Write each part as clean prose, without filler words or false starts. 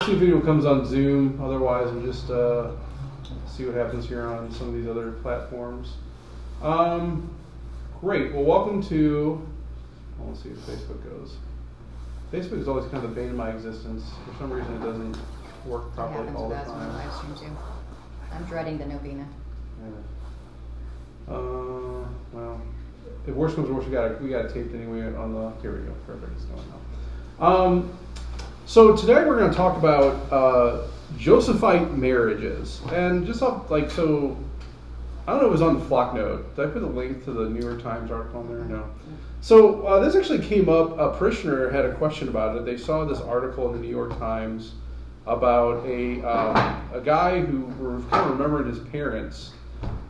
See if video comes on Zoom. Otherwise, we'll just see what happens here on some of these other platforms. Great. Well, welcome to. Let's see if Facebook goes. Facebook is always kind of the bane of my existence. For some reason, it doesn't work properly all the time. It happens with us on the live stream too. I'm dreading the novena. Yeah. Well, if worse comes to worse, we got it taped anyway on the. Here we go. Perfect. It's going now. So today we're going to talk about Josephite marriages, and just so I don't know if it was on the Flock note. Did I put a link to the New York Times article on there? No. So this actually came up. A parishioner had a question about it. They saw this article in the New York Times about a guy who was kind of remembering his parents,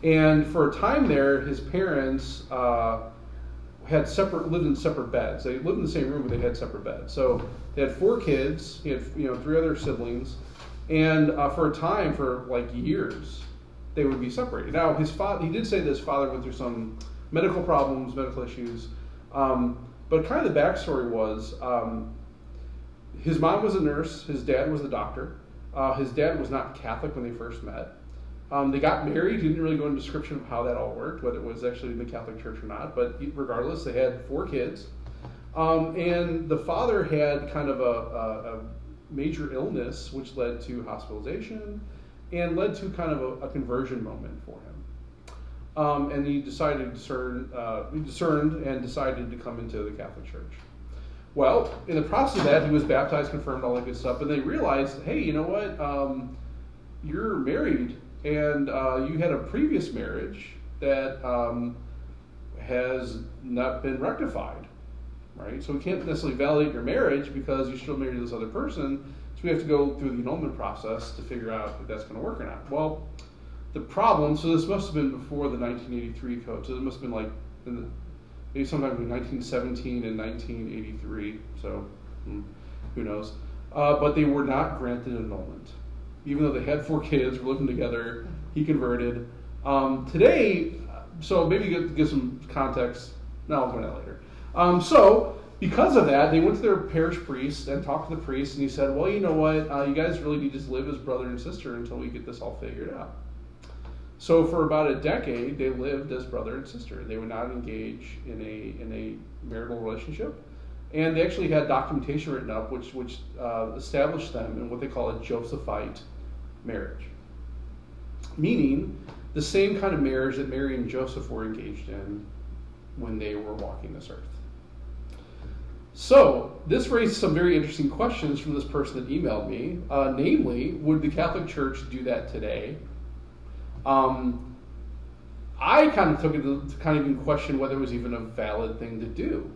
and for a time there, his parents lived in separate beds. They lived in the same room, but they had separate beds. So they had 4 kids. He had 3 other siblings, and for a time, for like years, they would be separated. Now his father, he did say that his father went through some medical problems, medical issues, but kind of the backstory was his mom was a nurse, his dad was a doctor. His dad was not Catholic when they first met. They got married. He didn't really go into description of how that all worked, whether it was actually in the Catholic Church or not. But regardless, they had 4 kids. And the father had kind of a major illness, which led to hospitalization and led to kind of a conversion moment for him. And he discerned and decided to come into the Catholic Church. Well, in the process of that, he was baptized, confirmed, all that good stuff. And they realized, hey, you know what? You're married. And you had a previous marriage that has not been rectified, right? So we can't necessarily validate your marriage because you're still married to this other person. So we have to go through the annulment process to figure out if that's going to work or not. Well, the problem, so this must have been before the 1983 code. So it must have been like maybe sometime between 1917 and 1983. So who knows? But they were not granted annulment. Even though they had 4 kids, were living together, he converted. Today, so maybe give some context. No, I'll go into that later. So because of that, they went to their parish priest and talked to the priest, and he said, well, you know what, you guys really need to just live as brother and sister until we get this all figured out. So for about a decade, they lived as brother and sister. They would not engage in a marital relationship. And they actually had documentation written up which established them in what they call a Josephite marriage. Meaning the same kind of marriage that Mary and Joseph were engaged in when they were walking this earth. So this raised some very interesting questions from this person that emailed me. Namely, would the Catholic Church do that today? I kind of took it to kind of even question whether it was even a valid thing to do.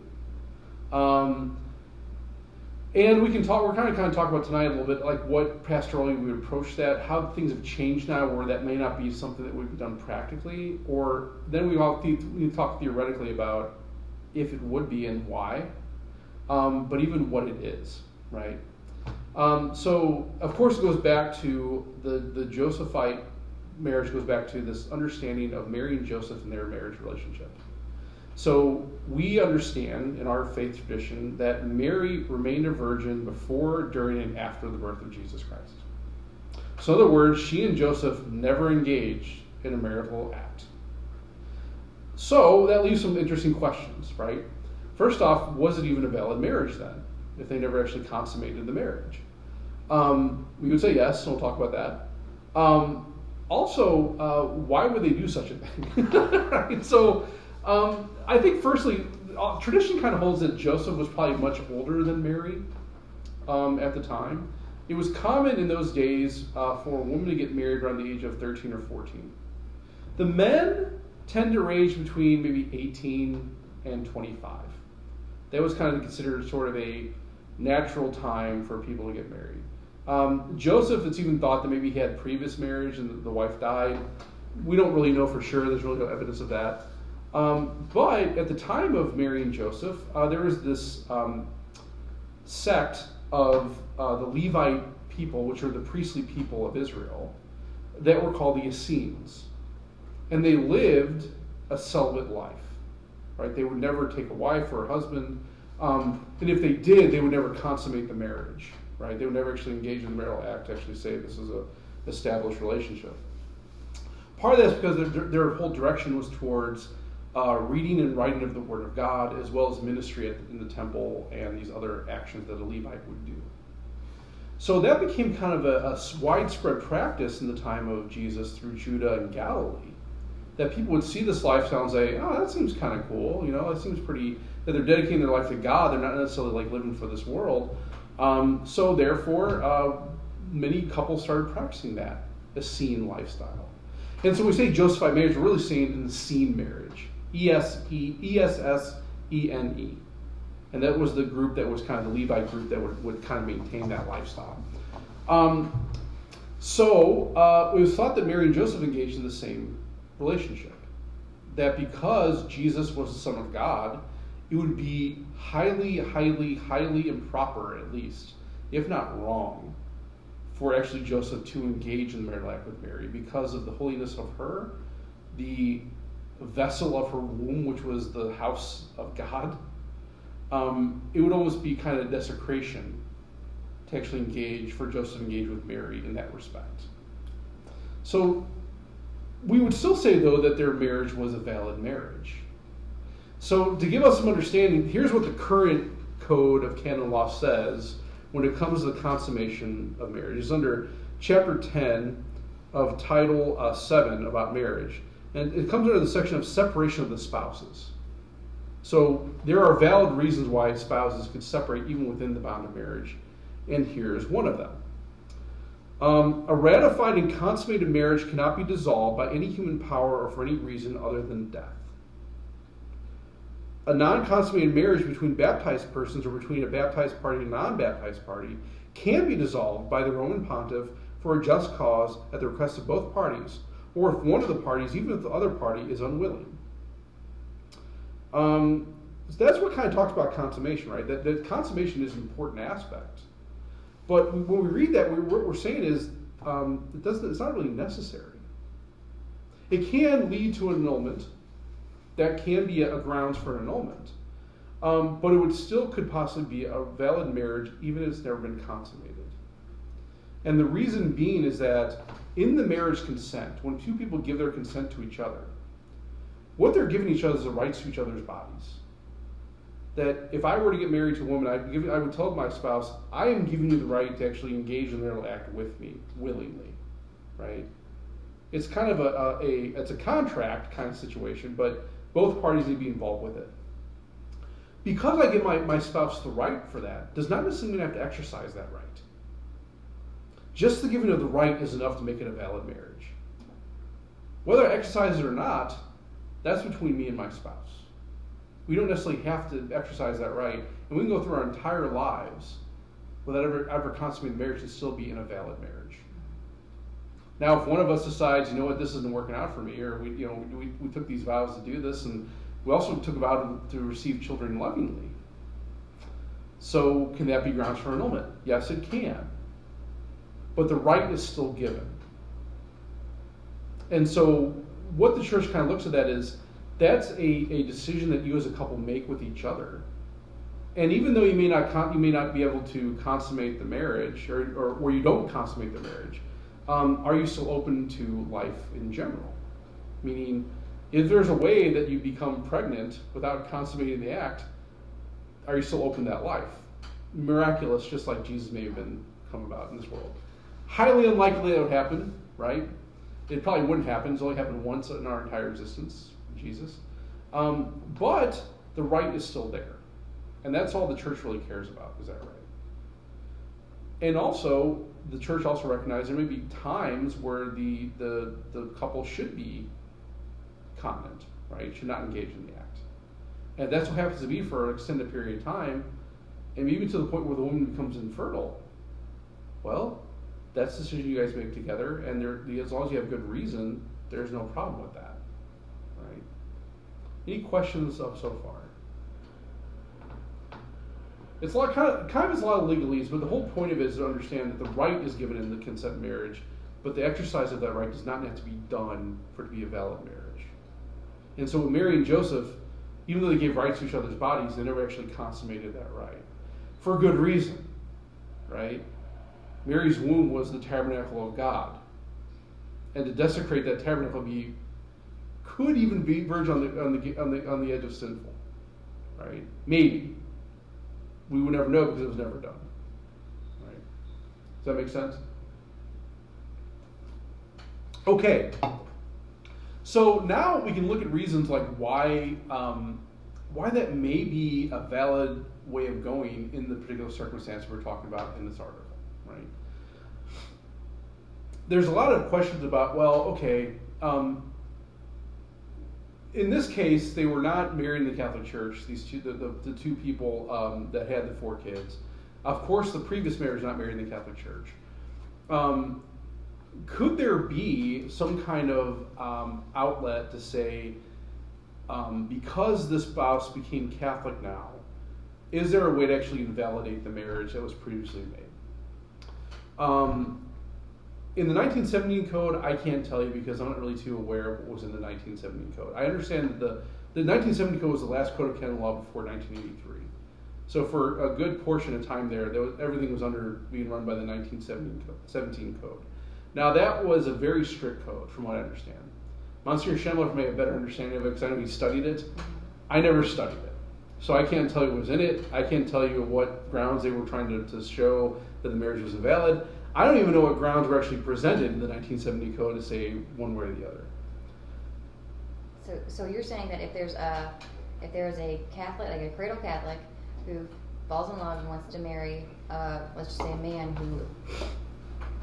And we can talk. We're kind of talk about tonight a little bit, like what pastorally we would approach that, how things have changed now, where that may not be something that would be done practically, or then we talk theoretically about if it would be and why, but even what it is, right? So of course it goes back to the Josephite marriage. Goes back to this understanding of Mary and Joseph and their marriage relationship. So we understand in our faith tradition that Mary remained a virgin before, during, and after the birth of Jesus Christ. So in other words, she and Joseph never engaged in a marital act. So that leaves some interesting questions, right? First off, was it even a valid marriage then, if they never actually consummated the marriage? We would say yes, and we'll talk about that. Also, why would they do such a thing? Right? So I think firstly, tradition kind of holds that Joseph was probably much older than Mary at the time. It was common in those days for a woman to get married around the age of 13 or 14. The men tend to range between maybe 18 and 25. That was kind of considered sort of a natural time for people to get married. Joseph, it's even thought that maybe he had previous marriage and the wife died. We don't really know for sure. There's really no evidence of that. But at the time of Mary and Joseph, there was this sect of the Levite people, which are the priestly people of Israel, that were called the Essenes. And they lived a celibate life, right? They would never take a wife or a husband. And if they did, they would never consummate the marriage. right? They would never actually engage in the marital act to actually say this is a established relationship. Part of that is because their whole direction was towards reading and writing of the Word of God, as well as ministry in the temple and these other actions that a Levite would do. So that became kind of a widespread practice in the time of Jesus through Judah and Galilee, that people would see this lifestyle and say, oh, that seems kind of cool, that seems pretty, that they're dedicating their life to God, they're not necessarily like living for this world. So therefore, many couples started practicing that, a Essene lifestyle. And so we say Josephite marriage, we're really saying an Essene marriage, Essene. And that was the group that was kind of the Levite group that would kind of maintain that lifestyle. So it was thought that Mary and Joseph engaged in the same relationship. That because Jesus was the Son of God, it would be highly, highly, highly improper, at least, if not wrong, for actually Joseph to engage in the marital act with Mary because of the holiness of her, the vessel of her womb, which was the house of God. It would almost be kind of desecration to actually for Joseph to engage with Mary in that respect. So we would still say, though, that their marriage was a valid marriage. So to give us some understanding, here's what the current code of canon law says when it comes to the consummation of marriage. It's under chapter 10 of title 7 about marriage. And it comes under the section of separation of the spouses. So there are valid reasons why spouses could separate even within the bond of marriage. And here's one of them. A ratified and consummated marriage cannot be dissolved by any human power or for any reason other than death. A non-consummated marriage between baptized persons or between a baptized party and a non-baptized party can be dissolved by the Roman pontiff for a just cause at the request of both parties, or if one of the parties, even if the other party, is unwilling. So that's what kind of talks about consummation, right? That consummation is an important aspect. But when we read that, what we're saying is it's not really necessary. It can lead to an annulment. That can be a grounds for an annulment. But it could possibly be a valid marriage even if it's never been consummated. And the reason being is that in the marriage consent, when two people give their consent to each other, what they're giving each other is the rights to each other's bodies. That if I were to get married to a woman, I would tell my spouse, I am giving you the right to actually engage in the marital act with me, willingly, right? It's kind of it's a contract kind of situation, but both parties need to be involved with it. Because I give my spouse the right for that, does not necessarily mean I have to exercise that right. Just the giving of the right is enough to make it a valid marriage. Whether I exercise it or not, that's between me and my spouse. We don't necessarily have to exercise that right, and we can go through our entire lives without ever consummating marriage and still be in a valid marriage. Now, if one of us decides, this isn't working out for me, or we took these vows to do this, and we also took a vow to receive children lovingly. So, can that be grounds for annulment? Yes, it can. But the right is still given. And so, what the church kind of looks at that is, that's a decision that you as a couple make with each other. And even though you may not be able to consummate the marriage, or you don't consummate the marriage, are you still open to life in general? Meaning, if there's a way that you become pregnant without consummating the act, are you still open to that life? Miraculous, just like Jesus may have been come about in this world. Highly unlikely that would happen, right? It probably wouldn't happen. It's only happened once in our entire existence, Jesus. But the right is still there. And that's all the church really cares about, is that right? And also, the church also recognizes there may be times where the couple should be continent, right? Should not engage in the act. And that's what happens to be for an extended period of time, and even to the point where the woman becomes infertile. Well, that's the decision you guys make together, and as long as you have good reason, there's no problem with that, right? Any questions so far? It's a lot, kind of is a lot of legalese, but the whole point of it is to understand that the right is given in the consent marriage, but the exercise of that right does not have to be done for it to be a valid marriage. And so with Mary and Joseph, even though they gave rights to each other's bodies, they never actually consummated that right. For good reason. right? Mary's womb was the tabernacle of God. And to desecrate that tabernacle could even verge on the edge of sinful, right? Maybe. We would never know because it was never done, right? Does that make sense? Okay. So now we can look at reasons like why that may be a valid way of going in the particular circumstance we're talking about in this article, right? There's a lot of questions about, well, okay, in this case, they were not married in the Catholic Church, the two people that had the 4 kids. Of course, the previous marriage not married in the Catholic Church. Could there be some kind of outlet to say, because the spouse became Catholic now, is there a way to actually invalidate the marriage that was previously made? In the 1917 code, I can't tell you because I'm not really too aware of what was in the 1917 code. I understand that the 1970 code was the last code of canon law before 1983. So for a good portion of time everything was being run by the 1917 code. Now that was a very strict code from what I understand. Monsignor Schindler may have a better understanding of it because I know he studied it. I never studied it. So I can't tell you what was in it. I can't tell you what grounds they were trying to show that the marriage was invalid. I don't even know what grounds were actually presented in the 1970 code to say one way or the other. So you're saying that if there's a Catholic, like a cradle Catholic, who falls in love and wants to marry, let's just say a man who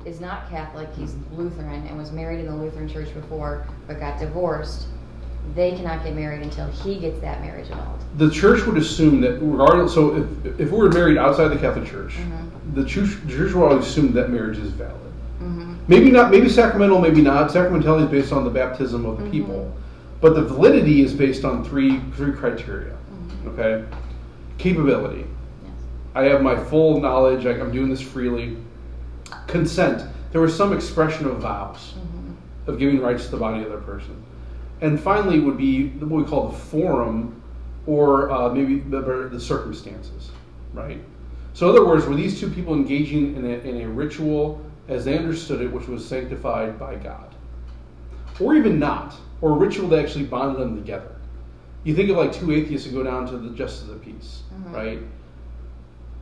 is not Catholic, he's Lutheran and was married in the Lutheran Church before, but got divorced, they cannot get married until he gets that marriage annulled. The church would assume that regardless, so if we were married outside the Catholic Church, the church will always assume that marriage is valid. Maybe not, maybe sacramental, maybe not. Sacramentality is based on the baptism of the people, but the validity is based on three criteria. Okay, capability. Yes. I have my full knowledge. I'm doing this freely. Consent. There was some expression of vows of giving rights to the body of the other person. And finally would be what we call the forum, or maybe the circumstances, right? So in other words, were these two people engaging in a ritual as they understood it, which was sanctified by God? Or even not, or a ritual that actually bonded them together. You think of like two atheists who go down to the justice of the peace, right?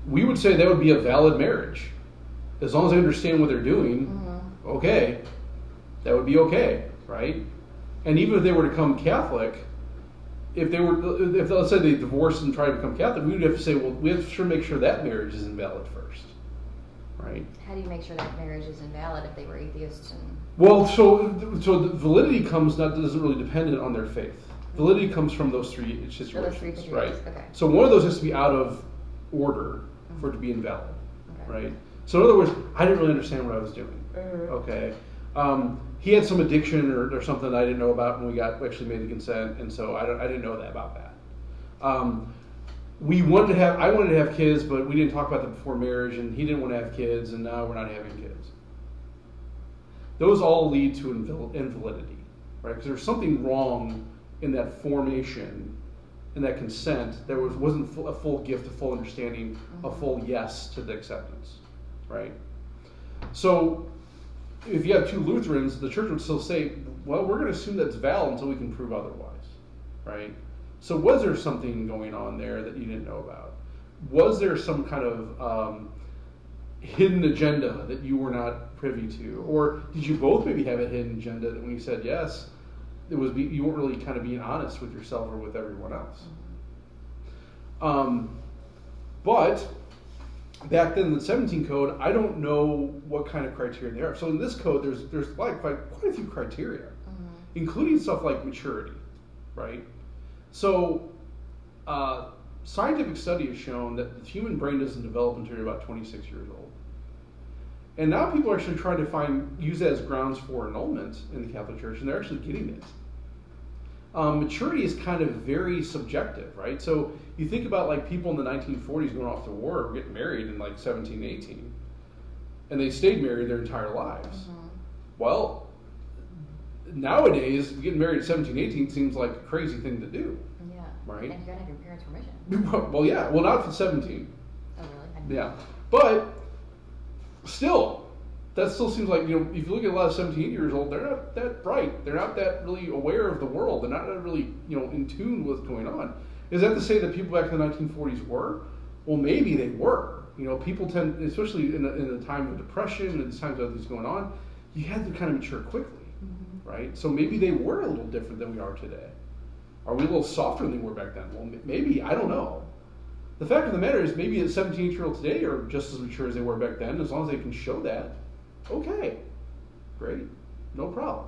We would say that would be a valid marriage. As long as they understand what they're doing, okay, that would be okay, right? And even if they were to become Catholic, if let's say they divorced and tried to become Catholic, we would have to say, well, we have to make sure that marriage is invalid first, right? How do you make sure that marriage is invalid if they were atheists? Well, so the validity doesn't really depend on their faith. Validity comes from those three situations, right? Okay. So one of those has to be out of order for it to be invalid, right? So in other words, I didn't really understand what I was doing. Okay. He had some addiction or something that I didn't know about when we actually made the consent, and so I didn't know about that. I wanted to have kids, but we didn't talk about that before marriage, and he didn't want to have kids, and now we're not having kids. Those all lead to invalidity, right? Because there's something wrong in that formation, in that consent. There wasn't a full gift, a full understanding, a full yes to the acceptance, right? So if you have two Lutherans, the church would still say, well, we're going to assume that's valid until we can prove otherwise, right? So was there something going on there that you didn't know about? Was there some kind of hidden agenda that you were not privy to? Or did you both maybe have a hidden agenda that when you said yes, you weren't really kind of being honest with yourself or with everyone else? But back then in the 17 code, I don't know what kind of criteria there are. So in this code, there's quite a few criteria, including stuff like maturity, right? So scientific study has shown that the human brain doesn't develop until you're about 26 years old. And now people are actually trying to use that as grounds for annulment in the Catholic Church, and they're actually getting it. Maturity is kind of very subjective, right? So you think about like people in the 1940s going off to war or getting married in like 17, 18, and they stayed married their entire lives. Well, nowadays, getting married at 17, 18 seems like a crazy thing to do. Yeah. Right? And you gotta have your parents' permission. Well, yeah. Well, not for 17. Oh, really? Yeah. But Still, that still seems like, if you look at a lot of 17 years old, they're not that bright. They're not that really aware of the world. They're not really, in tune with what's going on. Is that to say that people back in the 1940s were? Well, maybe they were. People tend, especially in a time of depression and times of things going on, you had to kind of mature quickly, right? So maybe they were a little different than we are today. Are we a little softer than we were back then? Well, maybe. I don't know. The fact of the matter is maybe a 17-year-old today are just as mature as they were back then. As long as they can show that, okay, great, no problem.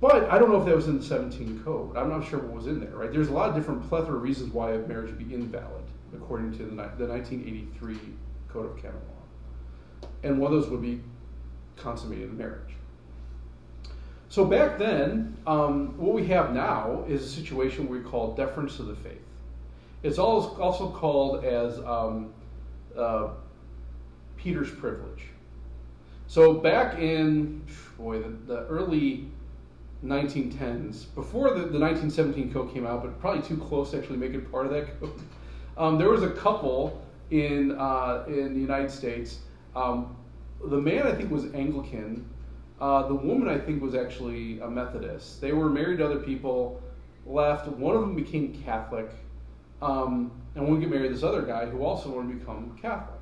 But I don't know if that was in the 17 code. I'm not sure what was in there, right? There's a lot of different plethora of reasons why a marriage would be invalid, according to the 1983 Code of Canon Law. And one of those would be consummated marriage. So back then, what we have now is a situation we call deference to the faith. It's also called as Peter's privilege. So back in, the early 1910s, before the 1917 code came out, but probably too close to actually make it part of that code, there was a couple in the United States. The man, I think, was Anglican. The woman, I think, was actually a Methodist. They were married to other people, left. One of them became Catholic, and wanted to get married to this other guy who also wanted to become Catholic.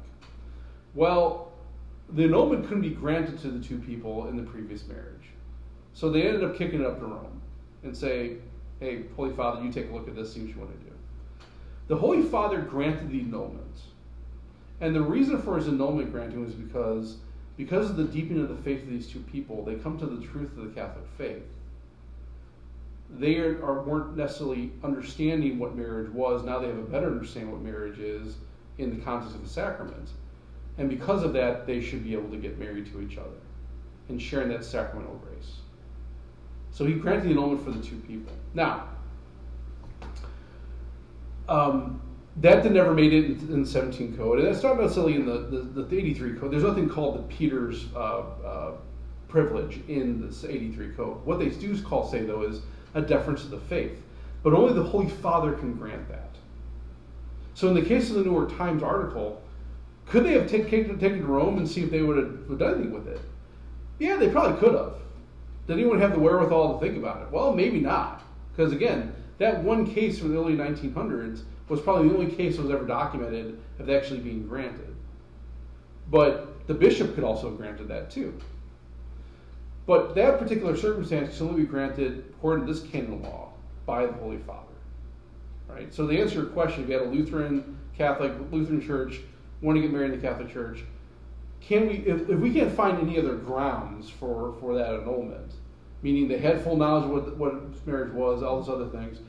Well, the annulment couldn't be granted to the two people in the previous marriage. So they ended up kicking it up to Rome and say, hey, Holy Father, you take a look at this, see what you want to do. The Holy Father granted the annulment. And the reason for his annulment granting was because of the deepening of the faith of these two people, they come to the truth of the Catholic faith. They weren't necessarily understanding what marriage was. Now they have a better understanding what marriage is in the context of the sacrament. And because of that, they should be able to get married to each other and sharing that sacramental grace. So he granted the annulment for the two people. Now, that never made it in the 17 code, and that's not necessarily in the 83 code. There's nothing called the Peter's privilege in this 83 code. What they do say, though, is a deference to the faith. But only the Holy Father can grant that. So in the case of the New York Times article, could they have taken it to Rome and see if they would have done anything with it? Yeah, they probably could have. Did anyone have the wherewithal to think about it? Well, maybe not. Because again, that one case from the early 1900s was probably the only case that was ever documented of actually being granted. But the bishop could also have granted that too. But that particular circumstance can only be granted, according to this canon law, by the Holy Father. Right? So to answer your question, if you had a Lutheran church, want to get married in the Catholic Church, if we can't find any other grounds for that annulment, meaning they had full knowledge of what marriage was, all those other things,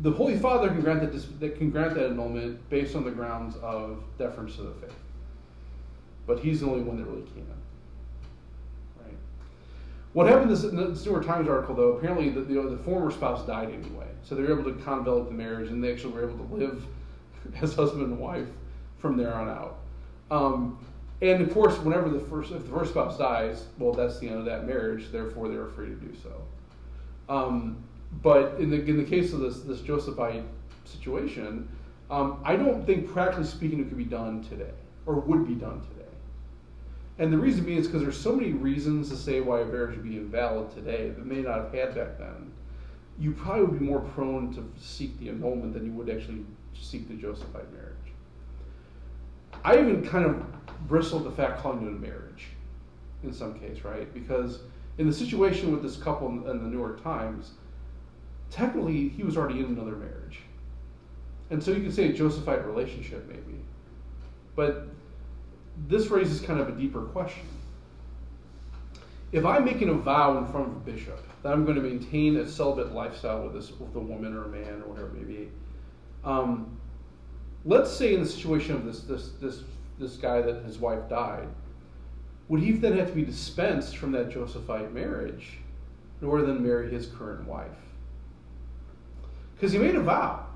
the Holy Father can grant that annulment based on the grounds of deference to the faith. But he's the only one that really can. Right? What happened in this New York Times article, though, apparently the former spouse died anyway, so they were able to convalidate the marriage, and they actually were able to live as husband and wife from there on out. And of course, if the first spouse dies, well, that's the end of that marriage. Therefore, they were free to do so. But in the case of this Josephite situation, I don't think, practically speaking, it could be done today or would be done today. And the reason being is because there's so many reasons to say why a marriage would be invalid today that may not have had back then. You probably would be more prone to seek the annulment than you would actually seek the Josephite marriage. I even kind of bristle at the fact calling it a marriage in some case, right? Because in the situation with this couple in the New York Times, technically he was already in another marriage. And so you could say a Josephite relationship maybe. But this raises kind of a deeper question. If I'm making a vow in front of a bishop that I'm going to maintain a celibate lifestyle with a woman or a man or whatever it may be, let's say in the situation of this guy that his wife died, would he then have to be dispensed from that Josephite marriage in order to then marry his current wife? Because he made a vow.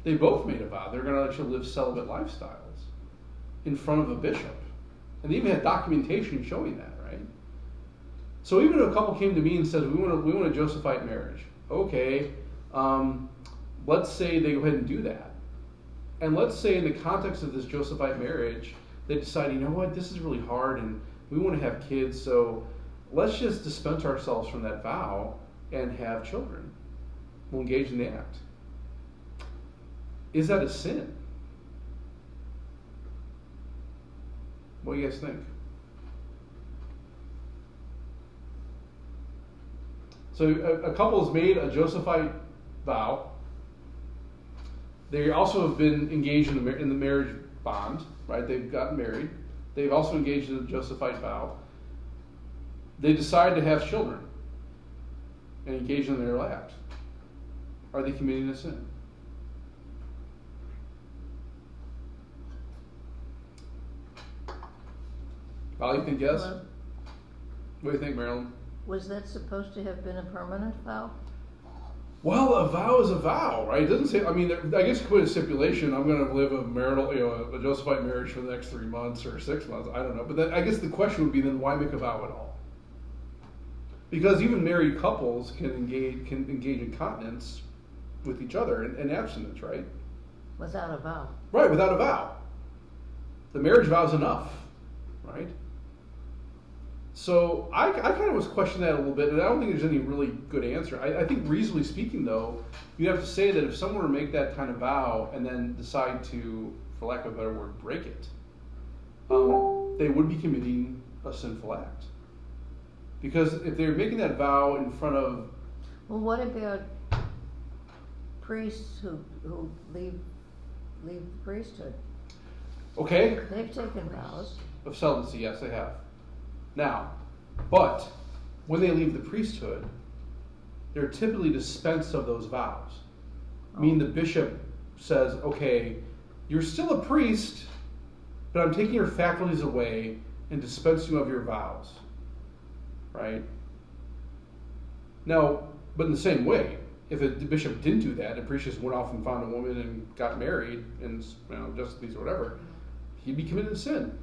They both made a vow. They're going to actually live celibate lifestyles in front of a bishop. And they even had documentation showing that, right? So even if a couple came to me and said, we want a Josephite marriage. Okay, let's say they go ahead and do that. And let's say in the context of this Josephite marriage, they decide, you know what, this is really hard and we want to have kids, so let's just dispense ourselves from that vow and have children. We'll engage in the act. Is that a sin? What do you guys think? So a couple has made a Josephite vow. They also have been engaged in the marriage bond, right? They've gotten married. They've also engaged in the Josephite vow. They decide to have children and engage in their act. Are they committing a sin? Val, you think yes? Well, What do you think, Marilyn? was that supposed to have been a permanent vow? Well, a vow is a vow, right? It doesn't say. I mean, I guess you could put a stipulation. I'm going to live a marital, a Josephite marriage for the next 3 months or 6 months. I don't know. But then, I guess the question would be then, why make a vow at all? Because even married couples can engage in continence with each other and abstinence, right? Without a vow. Right, without a vow. The marriage vow is enough, right? So I kind of was questioning that a little bit, and I don't think there's any really good answer. I think reasonably speaking, though, you have to say that if someone were to make that kind of vow and then decide to, for lack of a better word, break it, they would be committing a sinful act. Because if they're making that vow in front of... Well, what about priests who leave the priesthood? Okay, They've taken vows. of celibacy, yes, they have. Now, but when they leave the priesthood, they're typically dispensed of those vows. Meaning the bishop says, okay, you're still a priest, but I'm taking your faculties away and dispensing you of your vows. Right? Now, but in the same way, if the bishop didn't do that, the priest just went off and found a woman and got married and, just these or whatever, he'd be committing sin.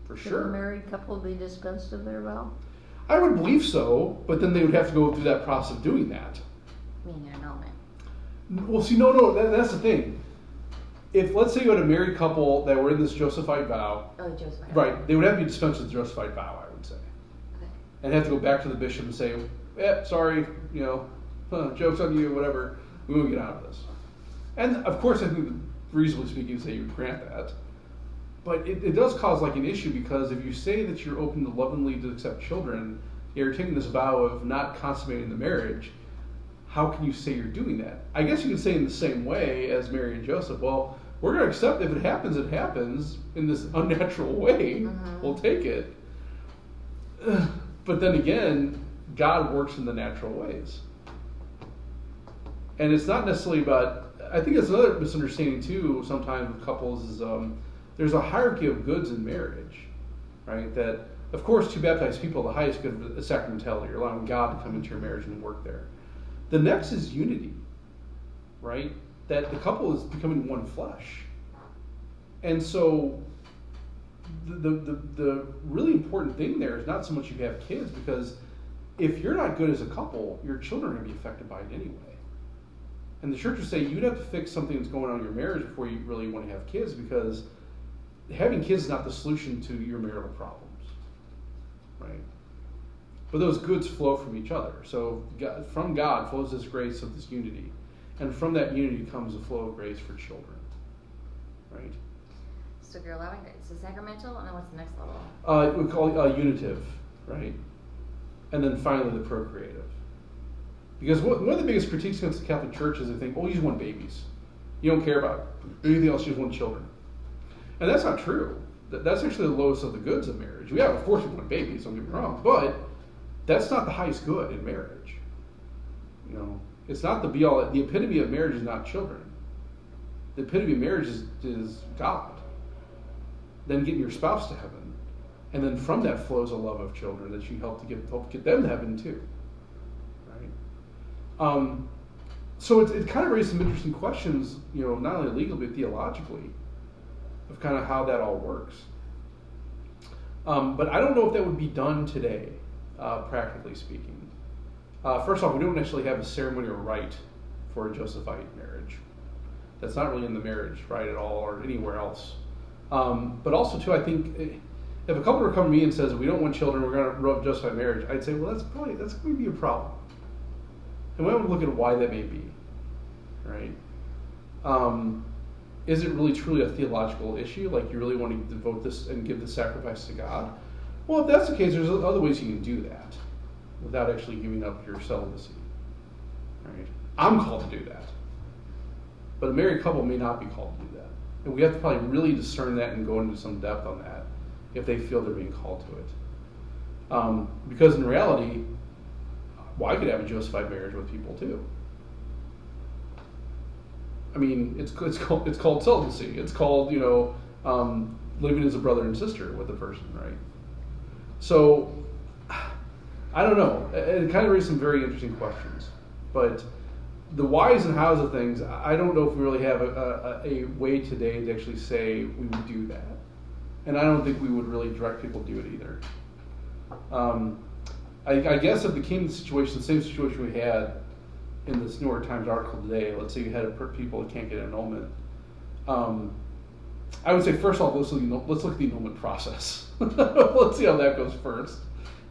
For Should sure. a married couple be dispensed of their vow? I would believe so, but then they would have to go through that process of doing that. Meaning an annulment. Well, see, no, that's the thing. If, let's say you had a married couple that were in this Josephite vow, Oh, Josephite. right, they would have to be dispensed with the Josephite vow, I would say. Okay. And have to go back to the bishop and say, sorry, joke's on you, whatever, we won't get out of this. And, of course, I think, reasonably speaking, say you would grant that. But it does cause like an issue, because if you say that you're open to lovingly to accept children, you're taking this vow of not consummating the marriage, how can you say you're doing that? I guess you could say in the same way as Mary and Joseph, well, we're going to accept if it happens in this unnatural way. Mm-hmm. We'll take it. But then again, God works in the natural ways. And it's not necessarily about, I think it's another misunderstanding too, sometimes with couples, is there's a hierarchy of goods in marriage, right? That, of course, to baptized people, the highest good is sacramentality, you're allowing God to come into your marriage and work there. The next is unity, right? That the couple is becoming one flesh. And so the really important thing there is not so much you have kids, because if you're not good as a couple, your children are going to be affected by it anyway. And the church would say you'd have to fix something that's going on in your marriage before you really want to have kids, because having kids is not the solution to your marital problems, right? But those goods flow from each other. So from God flows this grace of this unity. And from that unity comes a flow of grace for children, right? So if you're allowing it, it's a sacramental, and then what's the next level? We call it unitive, right? And then finally the procreative. Because one of the biggest critiques against the Catholic Church is they think, you just want babies. You don't care about anything else, you just want children. And that's not true. That's actually the lowest of the goods of marriage. Yeah, of course we want babies, don't get me wrong, but that's not the highest good in marriage. It's not the be-all. The epitome of marriage is not children. The epitome of marriage is God. Then getting your spouse to heaven. And then from that flows a love of children that you help get them to heaven too. Right? So it kind of raised some interesting questions, not only legally but theologically, of kind of how that all works. But I don't know if that would be done today, practically speaking. First off, we don't actually have a ceremonial rite for a Josephite marriage. That's not really in the marriage, right, at all, or anywhere else. But also, too, I think if a couple were to come to me and says, we don't want children, we're going to rub Josephite marriage, I'd say, well, that's going to be a problem. And we have to look at why that may be, right? Is it really truly a theological issue? Like, you really want to devote this and give the sacrifice to God? Well, if that's the case, there's other ways you can do that without actually giving up your celibacy, right? I'm called to do that. But a married couple may not be called to do that. And we have to probably really discern that and go into some depth on that if they feel they're being called to it. Because in reality, well, I could have a Josephite marriage with people too. I mean, it's called celibacy. It's called, living as a brother and sister with a person, right? So, I don't know. It kind of raises some very interesting questions. But the whys and hows of things, I don't know if we really have a way today to actually say we would do that. And I don't think we would really direct people to do it either. I guess if it became the same situation we had in this New York Times article today, let's say you had people that can't get annulment, I would say first off, let's look at the annulment process. Let's see how that goes first,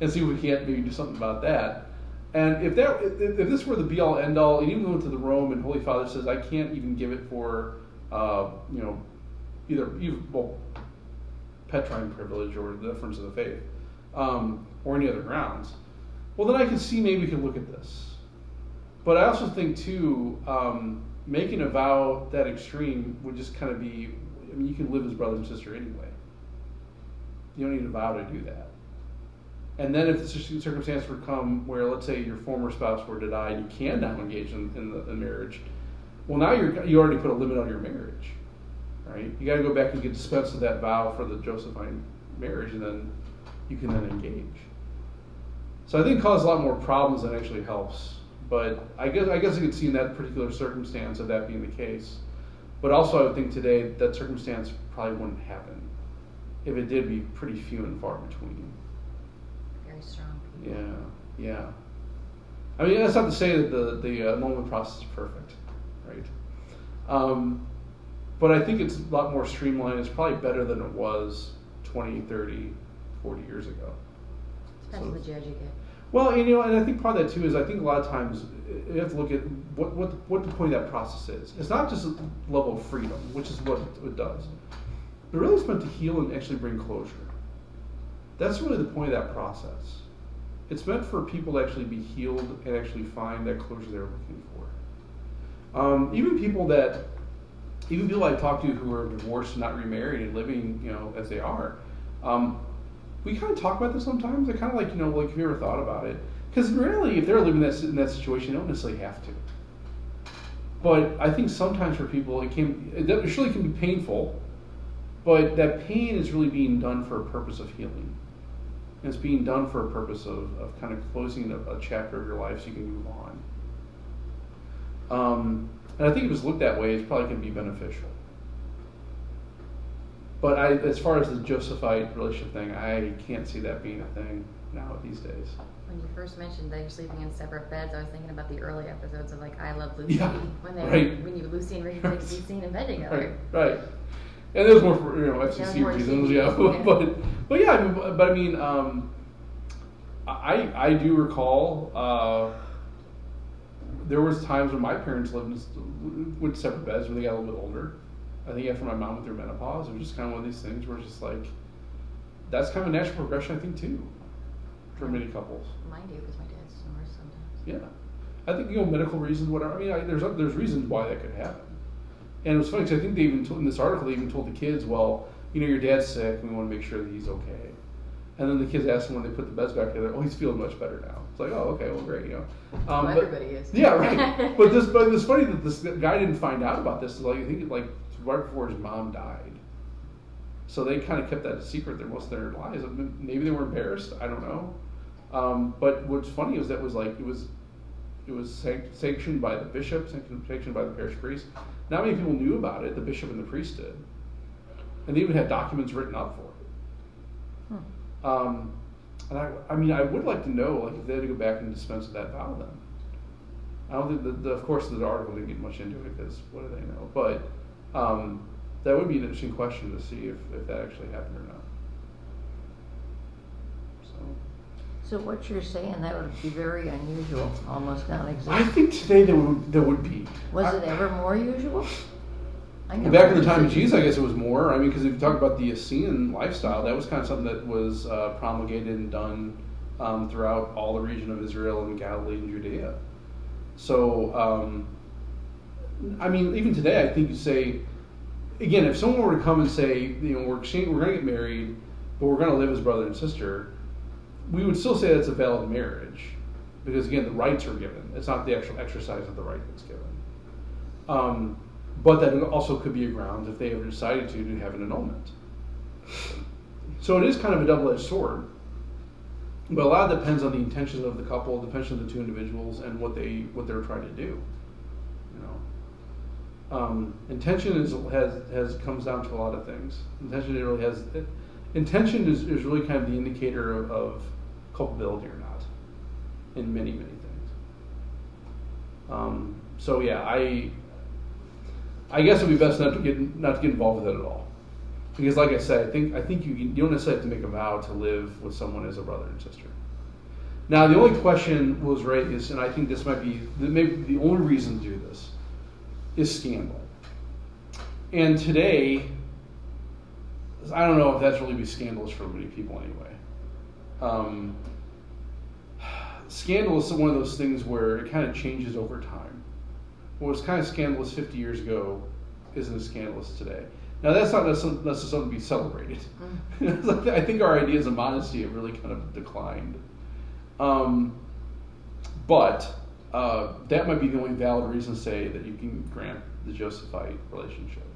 and see if we can't maybe do something about that. And if this were the be all end all, and even went to the Rome and Holy Father says I can't even give it for either Petrine privilege or the difference of the faith, or any other grounds, well then I can see maybe we can look at this. But I also think too, making a vow that extreme would just kind of be, I mean, you can live as brother and sister anyway. You don't need a vow to do that. And then if the circumstance were to come where, let's say, your former spouse were to die and you can now engage in the marriage, well, now you already put a limit on your marriage, right? You got to go back and get dispensed of that vow for the Josephite marriage, and then you can then engage. So I think it causes a lot more problems than actually helps. But I guess you could see in that particular circumstance of that being the case. But also I would think today that circumstance probably wouldn't happen. If it did, be pretty few and far between. Very strong people. Yeah. I mean, that's not to say that the annulment process is perfect, right? But I think it's a lot more streamlined. It's probably better than it was 20, 30, 40 years ago. Depends on the judge you get. Well, and I think part of that too is I think a lot of times you have to look at what the point of that process is. It's not just a level of freedom, which is what it does. But really it's meant to heal and actually bring closure. That's really the point of that process. It's meant for people to actually be healed and actually find that closure they're looking for. Even people I talk to who are divorced and not remarried and living, as they are, we kind of talk about this sometimes. I kind of like, have you ever thought about it? Because in reality, if they're living in that situation, they don't necessarily have to. But I think sometimes for people, it surely can be painful, but that pain is really being done for a purpose of healing. And it's being done for a purpose of kind of closing a chapter of your life so you can move on. And I think if it was looked that way, it's probably going to be beneficial. But as far as the Josephite relationship thing, I can't see that being a thing now these days. When you first mentioned that you're sleeping in separate beds, I was thinking about the early episodes of I Love Lucy. Yeah, when Lucy and Ricky could be seen in bed together. Right. And there's more for FCC reasons, yeah. But I mean, I do recall there was times when my parents went to separate beds when they got a little bit older. I think after my mom went through menopause, it was just kind of one of these things where it's just like, that's kind of a natural progression, I think, too, for many couples. Mine do, because my dad snores sometimes. Yeah. I think, medical reasons, whatever. I mean, there's reasons why that could happen. And it was funny, because I think they even in this article, they even told the kids, well, your dad's sick, and we want to make sure that he's okay. And then the kids asked him when they put the beds back together, oh, he's feeling much better now. It's like, oh, okay, well, great, Everybody is. Yeah, right. But it's funny that this guy didn't find out about this. I think right before his mom died. So they kind of kept that a secret most of their lives. Maybe they were embarrassed. I don't know. But what's funny is that it was sanctioned by the bishop, sanctioned by the parish priest. Not many people knew about it. The bishop and the priest did, and they even had documents written up for it. And I would like to know, if they had to go back and dispense of that vow then. I don't think of course the article didn't get much into it because what do they know? But that would be an interesting question to see if that actually happened or not. So what you're saying, that would be very unusual, almost I non-existent. think today there would be. Was it ever more usual? Back in the time of Jesus, I guess it was more. I mean, because if you talk about the Essenes lifestyle, that was kind of something that was promulgated and done throughout all the region of Israel and Galilee and Judea. So, I mean, even today, I think you say, again, if someone were to come and say, you know, we're going to get married, but we're going to live as brother and sister, we would still say that's a valid marriage, because again, the rights are given. It's not the actual exercise of the right that's given. But that also could be a ground if they ever decided to have an annulment. So it is kind of a double-edged sword. But a lot depends on the intentions of the couple, depends on the two individuals, and what they're trying to do. You know, intention comes down to a lot of things. Intention is really kind of the indicator of culpability or not in many things. So yeah, I guess it would be best not to get involved with it at all, because like I said, I think you don't necessarily have to make a vow to live with someone as a brother and sister. Now the only question was raised, and I think this might be maybe the only reason to do this, is scandal. And today, I don't know if that's really be scandalous for many people anyway. Scandal is one of those things where it kind of changes over time. What was kind of scandalous 50 years ago isn't as scandalous today. Now that's not necessarily something to be celebrated. I think our ideas of modesty have really kind of declined. But that might be the only valid reason to say that you can grant the Josephite relationship.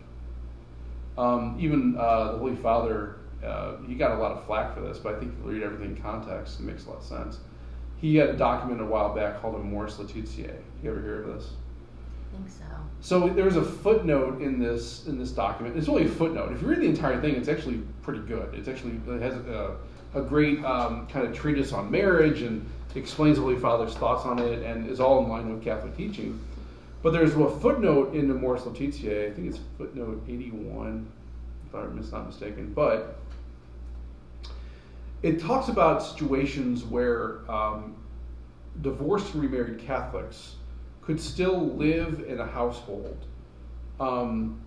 Even the Holy Father, he got a lot of flack for this, but I think if you read everything in context, it makes a lot of sense. He had a document a while back called Amoris Laetitia. You ever hear of this? I think so. So there's a footnote in this document. It's only a footnote. If you read the entire thing, it's actually pretty good. It has a great kind of treatise on marriage and explains the Holy Father's thoughts on it and is all in line with Catholic teaching. But there's a footnote in Amoris Laetitia. I think it's footnote 81, if I'm not mistaken. But it talks about situations where divorced and remarried Catholics could still live in a household. And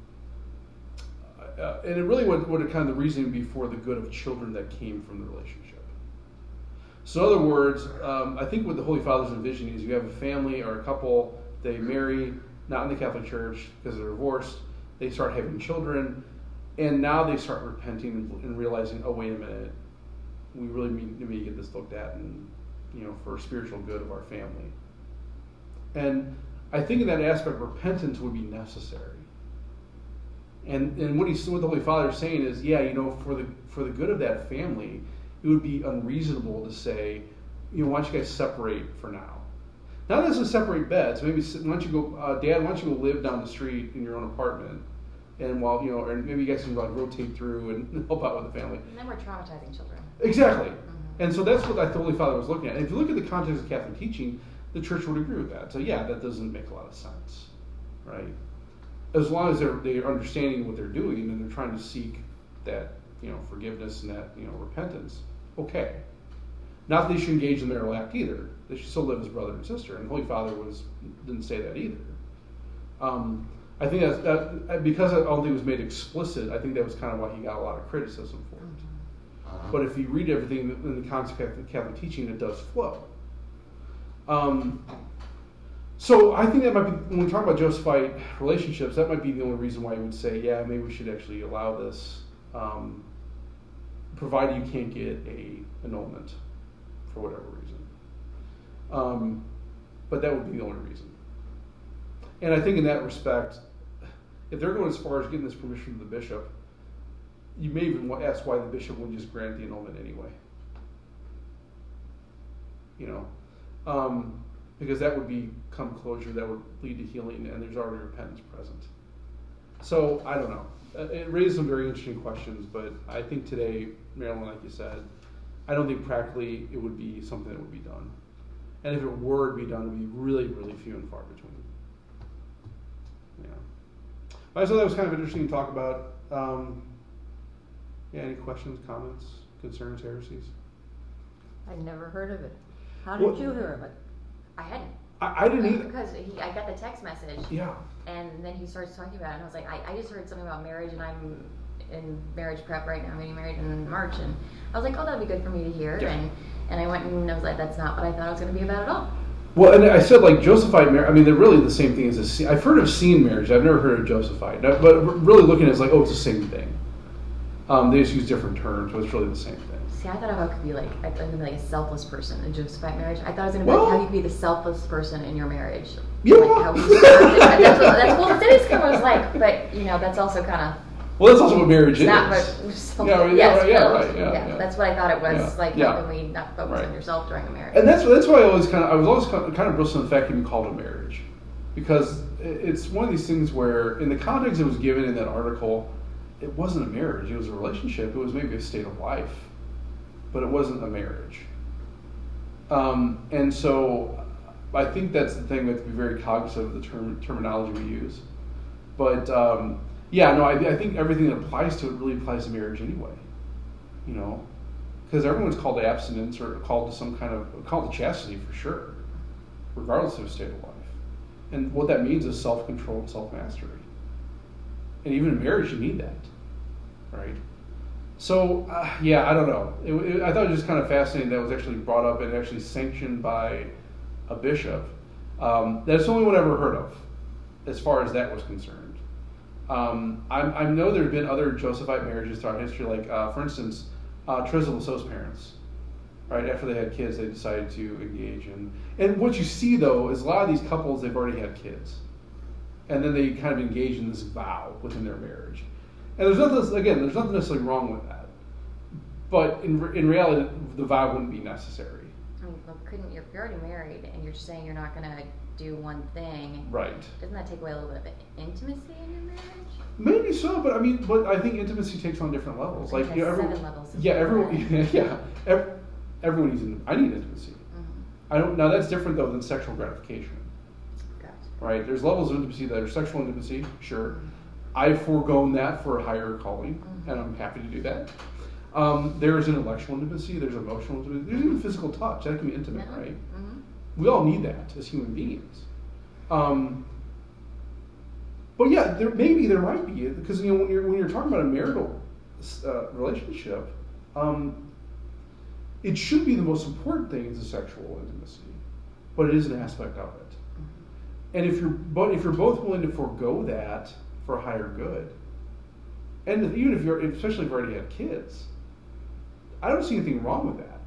it really would kind of the reasoning be for the good of children that came from the relationship. So in other words, I think what the Holy Father's envisioning is you have a family or a couple, they marry, not in the Catholic Church because they're divorced, they start having children, and now they start repenting and realizing, oh, wait a minute, we really need to get this looked at and, for spiritual good of our family. And I think in that aspect, repentance would be necessary. And what the Holy Father is saying is, for the good of that family, it would be unreasonable to say, why don't you guys separate for now? Not necessarily separate beds. Maybe why don't you go, Dad? Why don't you go live down the street in your own apartment, and while and maybe you guys can rotate through and help out with the family. And then we're traumatizing children. Exactly. Mm-hmm. And so that's what the Holy Father was looking at. And if you look at the context of Catholic teaching, the Church would agree with that. So yeah, that doesn't make a lot of sense, right? As long as they're understanding what they're doing and they're trying to seek that forgiveness and that repentance, okay. Not that they should engage in the marital act either. They should still live as brother and sister. And the Holy Father didn't say that either. I think that because I don't think it was made explicit, I think that was kind of why he got a lot of criticism for it. Uh-huh. But if you read everything in the context of Catholic teaching, it does flow. So I think that might be, when we talk about Josephite relationships, that might be the only reason why you would say, yeah, maybe we should actually allow this, provided you can't get an annulment for whatever reason. But that would be the only reason. And I think in that respect, if they're going as far as getting this permission from the bishop, you may even ask why the bishop wouldn't just grant the annulment anyway. Because that would become closure, that would lead to healing, and there's already repentance present. So, I don't know. It raises some very interesting questions, but I think today, Marilyn, like you said, I don't think practically it would be something that would be done. And if it were to be done, it would be really, really few and far between. Yeah. I thought that was kind of interesting to talk about. Yeah, any questions, comments, concerns, heresies? I'd never heard of it. How did you hear of it? I hadn't. I didn't either. Because I got the text message. Yeah. And then he starts talking about it, and I was like, I just heard something about marriage, and I'm in marriage prep right now. I'm getting married in March, and I was like, oh, that'd be good for me to hear. Yeah. And I went and I was like, that's not what I thought it was going to be about at all. Well, and I said like Josephite marriage. I mean, they're really the same thing as I've heard of seen marriage. I've never heard of Josephite. But really looking at it, it's like, oh, it's the same thing. They just use different terms, but it's really the same thing. See, I thought it could be like a selfless person in Josephite marriage. I thought it was going to be like how you could be the selfless person in your marriage. Yeah. Like how you served it. That's what today's kind of was like. But that's also kind of. Well, that's also what marriage is. Not what right. Yeah. That's what I thought it was. Yeah. Like, yeah. how can we not focus on yourself during a marriage? And that's why I was always kind of bristling the fact you can call it a marriage, because it's one of these things where, in the context it was given in that article, it wasn't a marriage. It was a relationship. It was maybe a state of life, but it wasn't a marriage. And so, I think that's the thing. We have to be very cognizant of the terminology we use, but. I think everything that applies to it really applies to marriage anyway. Because everyone's called to abstinence or called to chastity for sure, regardless of state of life. And what that means is self-control and self-mastery. And even in marriage, you need that, right? So, I don't know. I thought it was just kind of fascinating that it was actually brought up and actually sanctioned by a bishop. That's the only one I've ever heard of, as far as that was concerned. I know there have been other Josephite marriages throughout history, like, for instance, Teresa Lissot's parents. Right after they had kids, they decided to engage in. And what you see, though, is a lot of these couples, they've already had kids. And then they kind of engage in this vow within their marriage. And there's nothing necessarily wrong with that. But in reality, the vow wouldn't be necessary. You're already married, and you're just saying you're not going to do one thing. Right. Doesn't that take away a little bit of intimacy in your marriage? Maybe so, but I think intimacy takes on different levels. Like, 7 levels. Everyone needs. I need intimacy. Mm-hmm. I don't. Now that's different though than sexual gratification. Gotcha. Right. There's levels of intimacy that are sexual intimacy. Sure. I've foregone that for a higher calling, and I'm happy to do that. There's intellectual intimacy. There's emotional intimacy. There's even physical touch. That can be intimate, right? Mm-hmm. We all need that as human beings. But yeah, there might be, because when you're talking about a marital relationship, it should be the most important thing is the sexual intimacy, but it is an aspect of it. Mm-hmm. And if you're both willing to forego that for a higher good, and especially if you already have kids, I don't see anything wrong with that.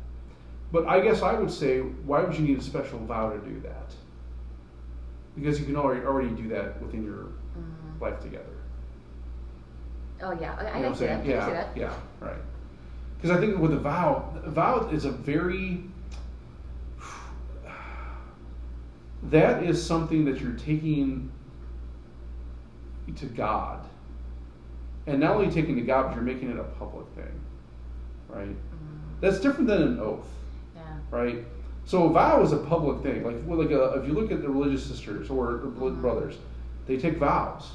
But I guess I would say, why would you need a special vow to do that? Because you can already do that within your life together. Oh yeah, I see that. Yeah, right. Because I think with a vow is a very, that is something that you're taking to God. And not only taking to God, but you're making it a public thing, right? That's different than an oath, right? So a vow is a public thing. If you look at the religious sisters or brothers, they take vows.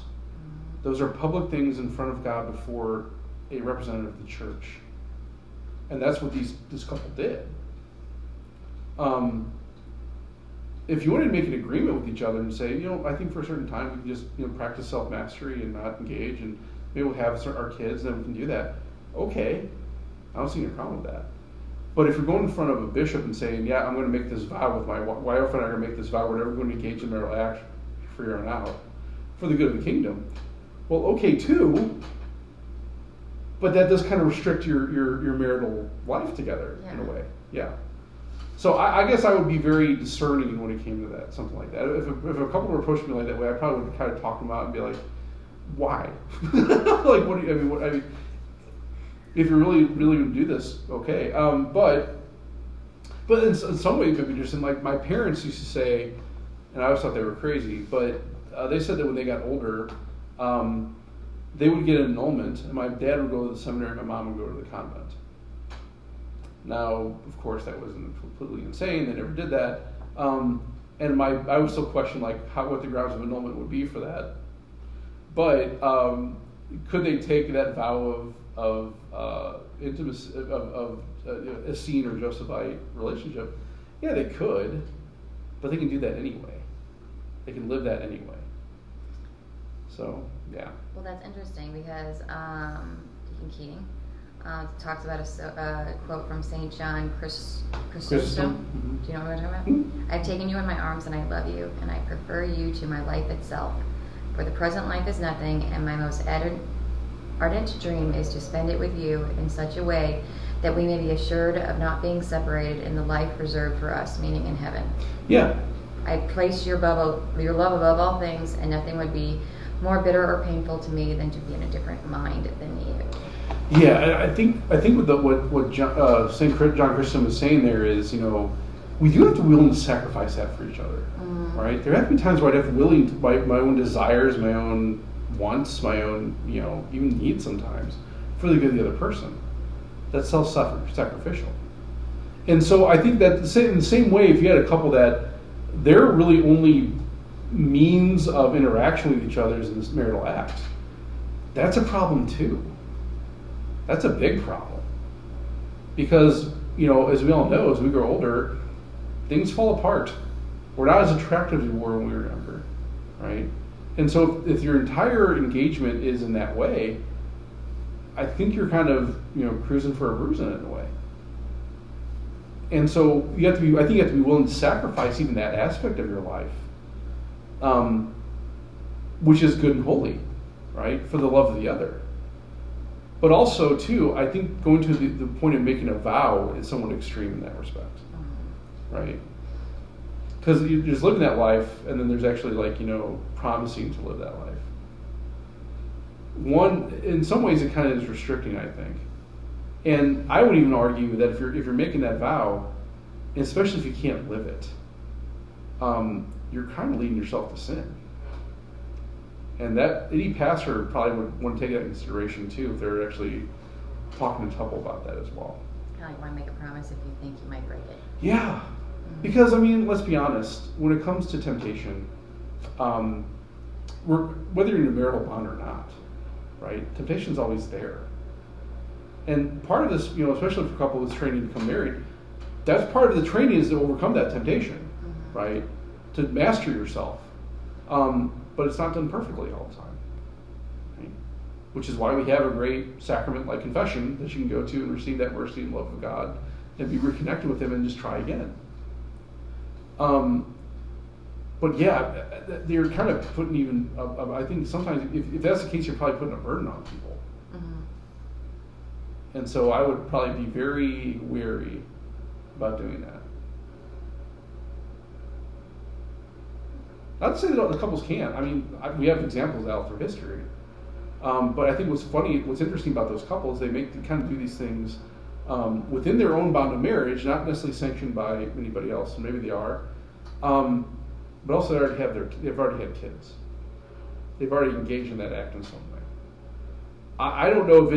Those are public things in front of God before a representative of the church, and that's what this couple did. If you wanted to make an agreement with each other and say, I think for a certain time we can just practice self-mastery and not engage, and maybe we'll have our kids, then we can do that. Okay, I don't see any problem with that. But if you're going in front of a bishop and saying, I'm going to make this vow with my wife and I are going to make this vow, we're never going to engage in marital act for here on out, for the good of the kingdom. Well, okay too, but that does kind of restrict your marital life together in a way. Yeah. So I guess I would be very discerning when it came to that, something like that. If a couple were approaching me like that way, I probably would kind of talk them out and be like, why? Like, what do you, if you're really going to do this, okay. But in some ways, maybe just like my parents used to say, and I always thought they were crazy, but they said that when they got older, they would get an annulment, and my dad would go to the seminary, and my mom would go to the convent. Now, of course, that wasn't completely insane. They never did that. And I would still question like what the grounds of annulment would be for that. But could they take that vow of intimacy of Essene or Josephite relationship? Yeah, they could, but they can do that anyway. They can live that anyway. So yeah. Well, that's interesting because Deacon Keating talks about a quote from St. John Chrysostom. Mm-hmm. Do you know what I'm talking about? Mm-hmm. I've taken you in my arms and I love you, and I prefer you to my life itself. For the present life is nothing, and my most ardent dream is to spend it with you in such a way that we may be assured of not being separated in the life reserved for us, meaning in heaven. Yeah. I place your love above all things, and nothing would be more bitter or painful to me than to be in a different mind than you. Yeah, I think with what St. John Chrysostom is saying there is, we do have to be willing to sacrifice that for each other, right? There have to be times where I'd have to willing to, my own desires, my own wants, my own, even needs sometimes, for the good of the other person. That's self-sacrificial. And so I think that in the same way, if you had a couple that their really only means of interaction with each other is in this marital act, that's a problem too. That's a big problem. Because, as we all know, as we grow older, things fall apart. We're not as attractive as we were when we were younger, right? And so if your entire engagement is in that way, I think you're kind of, cruising for a bruising in a way. And so I think you have to be willing to sacrifice even that aspect of your life, which is good and holy, right, for the love of the other. But also, too, I think going to the point of making a vow is somewhat extreme in that respect, right? Because you're just living that life, and then there's actually promising to live that life. In some ways, it kind of is restricting, I think. And I would even argue that if you're making that vow, especially if you can't live it, you're kind of leading yourself to sin. And that any pastor probably would want to take that into consideration too if they're actually talking to a couple about that as well. Kind of like want to make a promise if you think you might break it. Yeah, because let's be honest. When it comes to temptation, whether you're in a marital bond or not, right? Temptation's always there. And part of this, especially for a couple that's training to become married, that's part of the training is to overcome that temptation, right? To master yourself. But it's not done perfectly all the time, right? Which is why we have a great sacrament like confession that you can go to and receive that mercy and love of God and be reconnected with Him and just try again. But yeah, they're kind of putting even, I think sometimes if that's the case, you're probably putting a burden on people. And so I would probably be very wary about doing that. Not to say that the couples can't. We have examples out through history. But I think what's interesting about those couples, they kind of do these things within their own bond of marriage, not necessarily sanctioned by anybody else, and maybe they are. But also they've already had kids. They've already engaged in that act in some way. I don't know of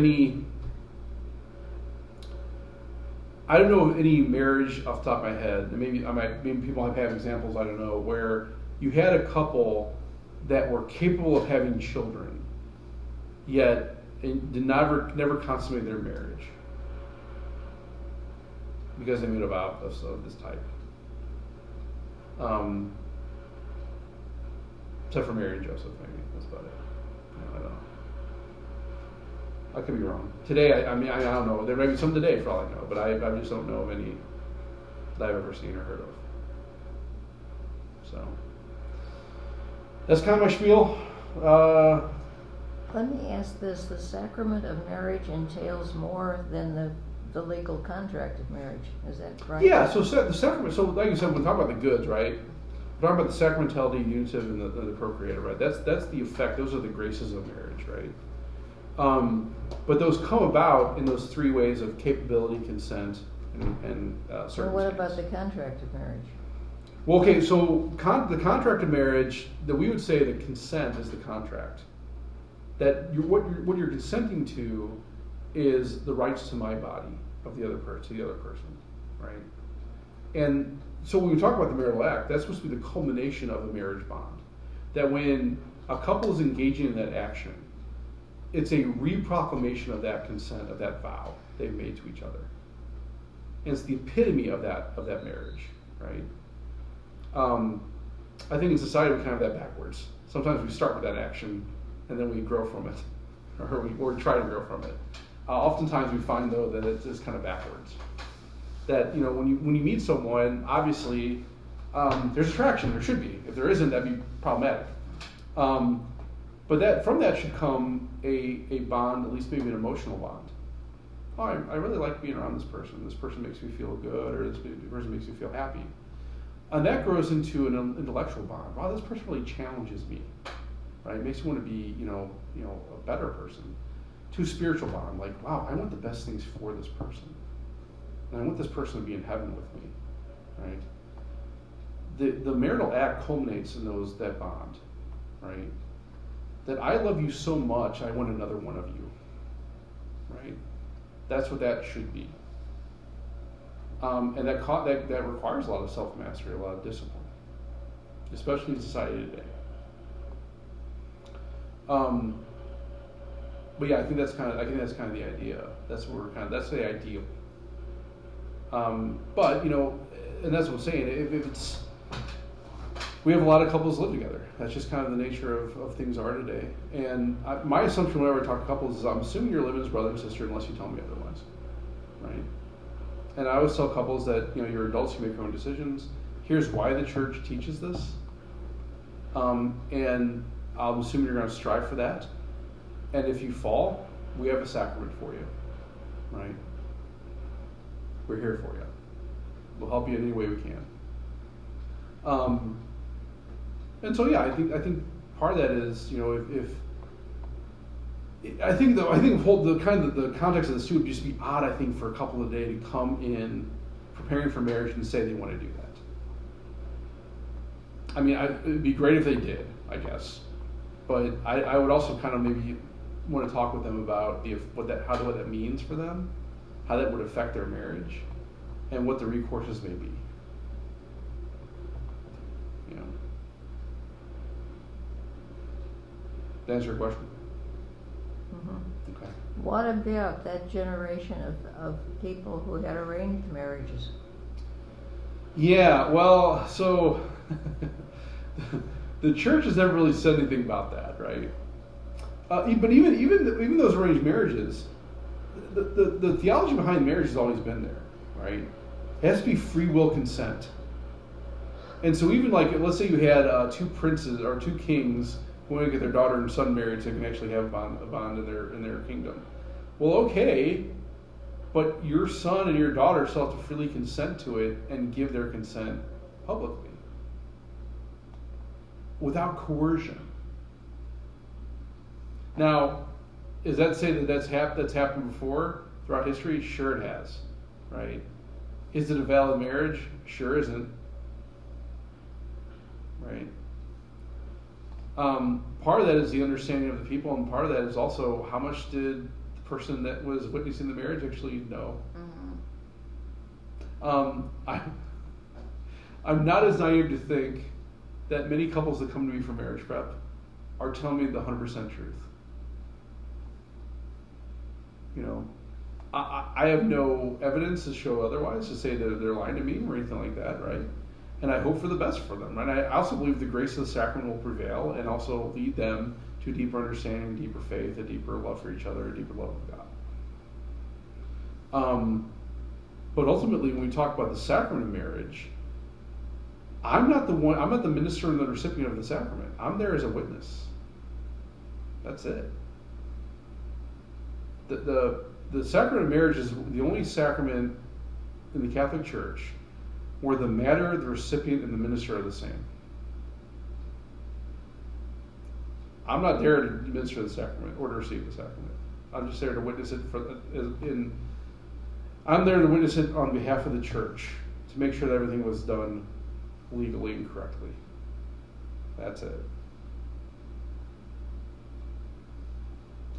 any marriage off the top of my head, and maybe people have examples, I don't know, where you had a couple that were capable of having children, yet never consummated their marriage because they made a vow of this type. Except for Mary and Joseph, maybe that's about it. I don't know. I could be wrong. Today, I don't know. There may be some today, for all I know, but I just don't know of any that I've ever seen or heard of. So that's kind of my spiel. Let me ask this: the sacrament of marriage entails more than the legal contract of marriage. Is that right? Yeah. So the sacrament. So like you said, when we talk about the goods, right? We're talking about the sacramentality, unitive, and the procreator, right? That's the effect. Those are the graces of marriage, right? But those come about in those three ways of capability, consent, and circumstance. So what about the contract of marriage? Well, okay, so the contract of marriage, that we would say that consent is the contract. That what you're consenting to is the rights to my body of the other person, right? And so when we talk about the marital act, that's supposed to be the culmination of a marriage bond. That when a couple is engaging in that action, it's a reproclamation of that consent, of that vow they've made to each other. And it's the epitome of that marriage, right? I think in society we kind of have that backwards. Sometimes we start with that action and then we grow from it, or try to grow from it. Oftentimes we find though that it's just kind of backwards. That when you meet someone, obviously there's attraction. There should be. If there isn't, that'd be problematic. But from that should come a bond, at least maybe an emotional bond. Oh, I really like being around this person. This person makes me feel good, or this person makes me feel happy. And that grows into an intellectual bond. Wow, this person really challenges me, right? It makes me want to be, a better person. To a spiritual bond, like, wow, I want the best things for this person, and I want this person to be in heaven with me, right? The marital act culminates in that bond, right? That I love you so much, I want another one of you, right? That's what that should be. And that requires a lot of self-mastery, a lot of discipline, especially in society today. But yeah, I think that's kind of the idea. That's the ideal. But and that's what I'm saying. If we have a lot of couples live together. That's just kind of the nature of things are today. And my assumption whenever I talk to couples is I'm assuming you're living as brother and sister unless you tell me otherwise, right? And I always tell couples that you're adults, you make your own decisions. Here's why the church teaches this, and I'm assuming you're going to strive for that. And if you fall, we have a sacrament for you, right? We're here for you. We'll help you in any way we can. And so yeah, I think part of that is I think the context of this too would just be odd. I think for a couple of days to come in preparing for marriage and say they want to do that. I mean, it'd be great if they did, I guess, but I would also kind of maybe want to talk with them about what that means for them, how that would affect their marriage, and what the recourses may be. Did I answer your question? Mm-hmm. Okay. What about that generation of people who had arranged marriages? Yeah, well, so the church has never really said anything about that, right? But even those arranged marriages, the theology behind marriage has always been there, right? It has to be free will consent. And so even let's say you had two princes or two kings who want to get their daughter and son married so they can actually have a bond in their kingdom. Well, okay, but your son and your daughter still have to freely consent to it and give their consent publicly, without coercion. Now, does that say that that's happened before throughout history? Sure it has, right? Is it a valid marriage? Sure isn't, right? Part of that is the understanding of the people, and part of that is also how much did the person that was witnessing the marriage actually know. Mm-hmm. I'm not as naive to think that many couples that come to me for marriage prep are telling me the 100% truth. I have no evidence to show otherwise, to say that they're lying to me or anything like that, right? And I hope for the best for them, right? I also believe the grace of the sacrament will prevail and also lead them to a deeper understanding, deeper faith, a deeper love for each other, a deeper love of God. But ultimately, when we talk about the sacrament of marriage, I'm not the minister and the recipient of the sacrament. I'm there as a witness. That's it. The sacrament of marriage is the only sacrament in the Catholic Church where the matter, the recipient, and the minister are the same. I'm not there to administer the sacrament or to receive the sacrament. I'm just there to witness it I'm there to witness it on behalf of the church, to make sure that everything was done legally and correctly. That's it.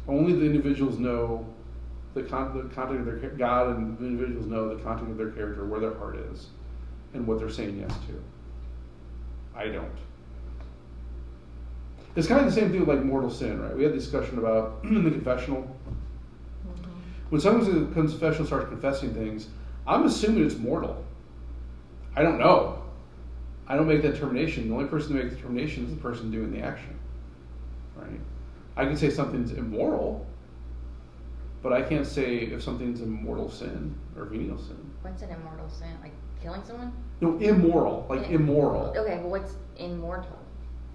Only the individuals know the content of their God, and the individuals know the content of their character, where their heart is. and what they're saying yes to. I don't. It's kind of the same thing with like mortal sin, right? We had a discussion about in the confessional. Mm-hmm. When someone in the confessional starts confessing things, I'm assuming it's mortal. I don't know. I don't make that determination. The only person to make the determination is the person doing the action, right? I can say something's immoral, but I can't say if something's a mortal sin or venial sin. What's an immortal sin? Like killing someone? No, immoral, like immoral. Okay, well, what's immortal?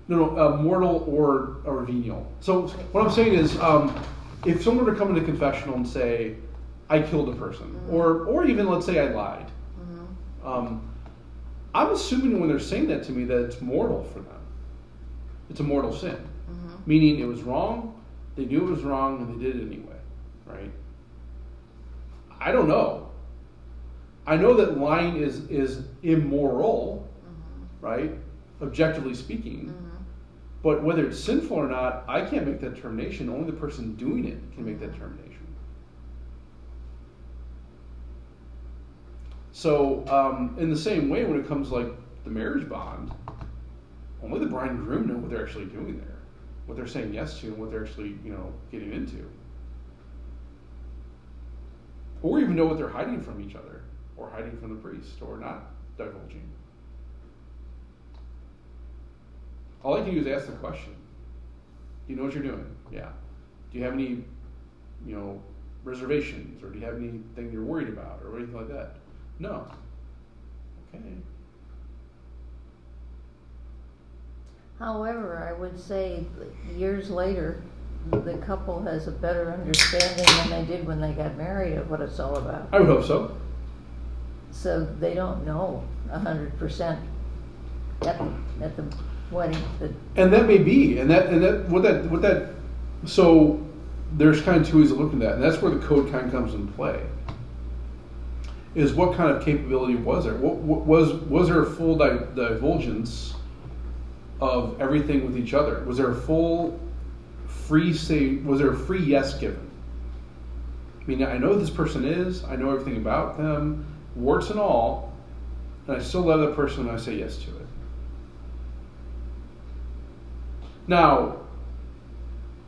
No, mortal or venial. So what I'm saying is, if someone were to come into confessional and say, I killed a person, Mm-hmm. or even let's say I lied, Mm-hmm. I'm assuming when they're saying that to me that it's mortal for them. It's a mortal sin. Mm-hmm. Meaning it was wrong, they knew it was wrong, and they did it anyway, right? I don't know. I know that lying is immoral, Mm-hmm. right? Objectively speaking. Mm-hmm. But whether it's sinful or not, I can't make that determination. Only the person doing it can make that determination. So, in the same way, when it comes like the marriage bond, only the bride and groom know what they're actually doing there, what they're saying yes to, and what they're actually, getting into, or even know what they're hiding from each other, or hiding from the priest, or not divulging. All I can do is ask the question. Do you know what you're doing? Yeah. Do you have any, reservations, or do you have anything you're worried about, or anything like that? No. Okay. However, I would say years later, the couple has a better understanding than they did when they got married of what it's all about. I would hope so. So they don't know 100% at the wedding. And that may be, so there's kind of two ways of looking at that, and that's where the code kind of comes into play. Is what kind of capability was there? Was there a full divulgence of everything with each other? Was there a full was there a free yes given? I mean, I know who this person is, I know everything about them, warts and all, and I still love that person when I say yes to it. Now,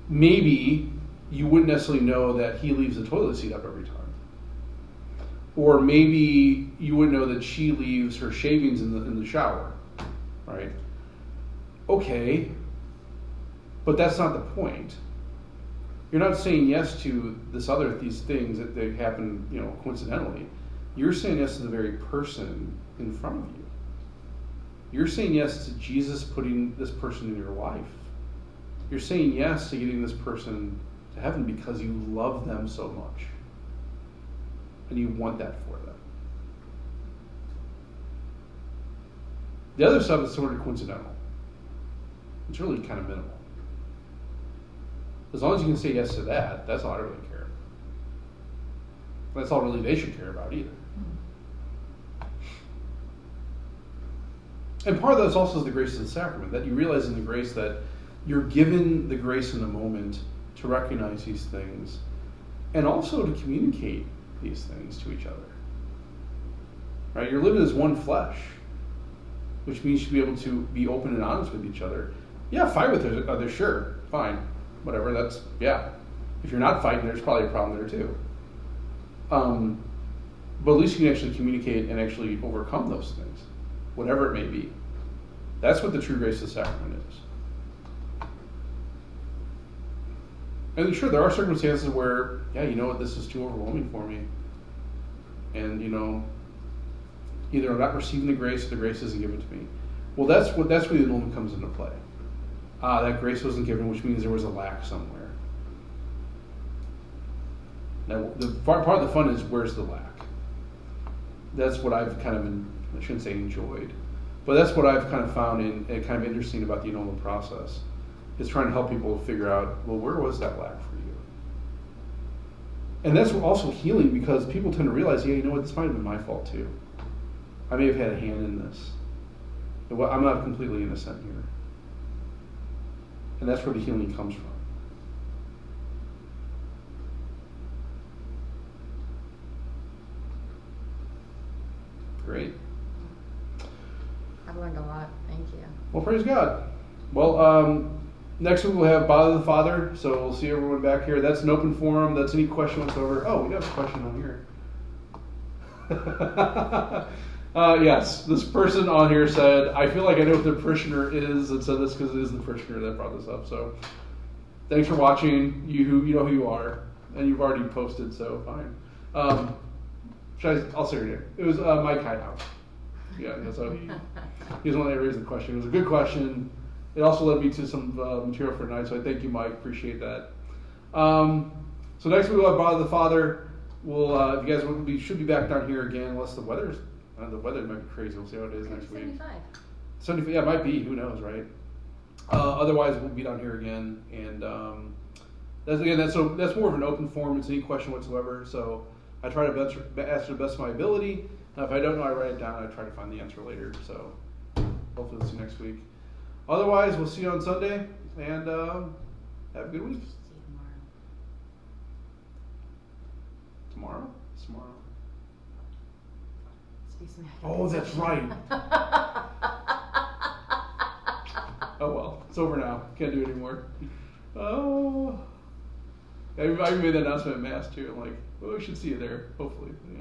maybe you wouldn't necessarily know that he leaves the toilet seat up every time. Or maybe you wouldn't know that she leaves her shavings in the shower, right? Okay, but that's not the point. You're not saying yes to these things that they happen, coincidentally. You're saying yes to the very person in front of you. You're saying yes to Jesus putting this person in your life. You're saying yes to getting this person to heaven because you love them so much. And you want that for them. The other stuff is sort of coincidental. It's really kind of minimal. As long as you can say yes to that, that's all I really care. That's all really they should care about either. And part of that is also the grace of the sacrament, that you realize in the grace that you're given the grace in the moment to recognize these things and also to communicate these things to each other. Right? You're living as one flesh, which means you should be able to be open and honest with each other. Yeah, fight with others, sure, fine, whatever. If you're not fighting, there's probably a problem there too. But at least you can actually communicate and actually overcome those things, whatever it may be. That's what the true grace of the sacrament is. And sure, there are circumstances where, this is too overwhelming for me. And, either I'm not receiving the grace or the grace isn't given to me. Well, that's where the annulment comes into play. That grace wasn't given, which means there was a lack somewhere. Now, the part of the fun is, where's the lack? That's what I've kind of, I shouldn't say enjoyed, but that's what I've kind of found kind of interesting about the annulment process. Is trying to help people figure out, well, where was that lack for you? And that's also healing, because people tend to realize, this might have been my fault too. I may have had a hand in this. I'm not completely innocent here. And that's where the healing comes from. Great. I've learned a lot. Thank you. Well, praise God. Well, next week we'll have Bother the Father, so we'll see everyone back here. That's an open forum. That's any question whatsoever. Oh, we got a question on here. Yes, this person on here said, I feel like I know what the parishioner is, and said this because it is the parishioner that brought this up. So thanks for watching. You know who you are, and you've already posted, so fine. I'll say your name. It was Mike Hidehouse. Yeah, that's how he was the one that raised the question. It was a good question. It also led me to some material for tonight, so I thank you, Mike. Appreciate that. So next week we'll have Bother the Father. We'll, if you guys should be back down here again, unless the weather might be crazy. We'll see how it is next week. 75. Yeah, it might be. Who knows, right? Otherwise, we'll be down here again, and that's more of an open forum. It's any question whatsoever. So I try to answer to the best of my ability. Now, if I don't know, I write it down. And I try to find the answer later. So hopefully, we'll see you next week. Otherwise, we'll see you on Sunday, and have a good week. See you Tomorrow? Tomorrow. tomorrow. Oh, that's right. Oh well, it's over now. Can't do it anymore. Oh, I made that announcement at Mass too. I'm like, well, we should see you there. Hopefully, yeah.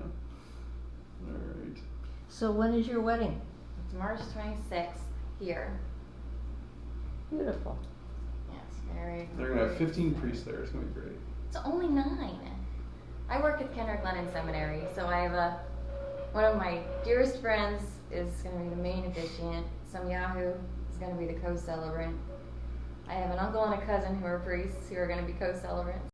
All right. So when is your wedding? It's March 26th here. Beautiful. Yes, very. They're gonna have 15 priests there. It's gonna be great. It's only 9. I work at Kendrick Lennon Seminary, so I have one of my dearest friends is going to be the main officiant. Some Yahoo is going to be the co-celebrant. I have an uncle and a cousin who are priests who are going to be co-celebrants.